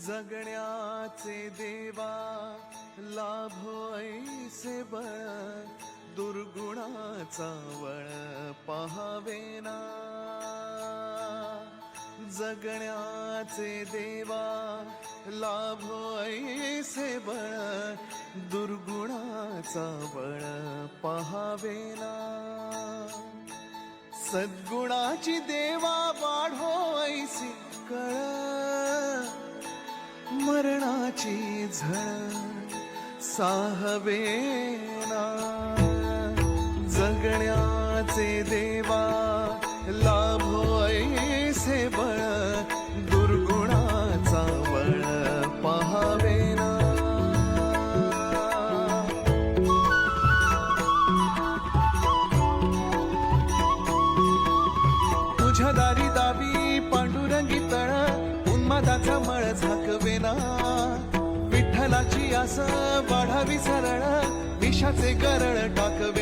जगण्याचे देवा लाभो ऐसे बळ, दुर्गुणाचा वळ पहावेना. जगण्याचे देवा लाभो ऐसे बळ, दुर्गुणाचा बळ पहावेना. सद्गुणाची देवा वाढो ऐसी कळ, मरणाची झळ साहवेना. जगण्याचे देवा लाभो ऐसे बळ, दुर्गुणाचा बळ पहावेना. तुझ्या दारी दावी पांडुरंगी तळ, उन्मादाचा मळ झाकवेना. विठ्ठलाची आस वाढावी सरळ, विषाचे गरळ टाकवे.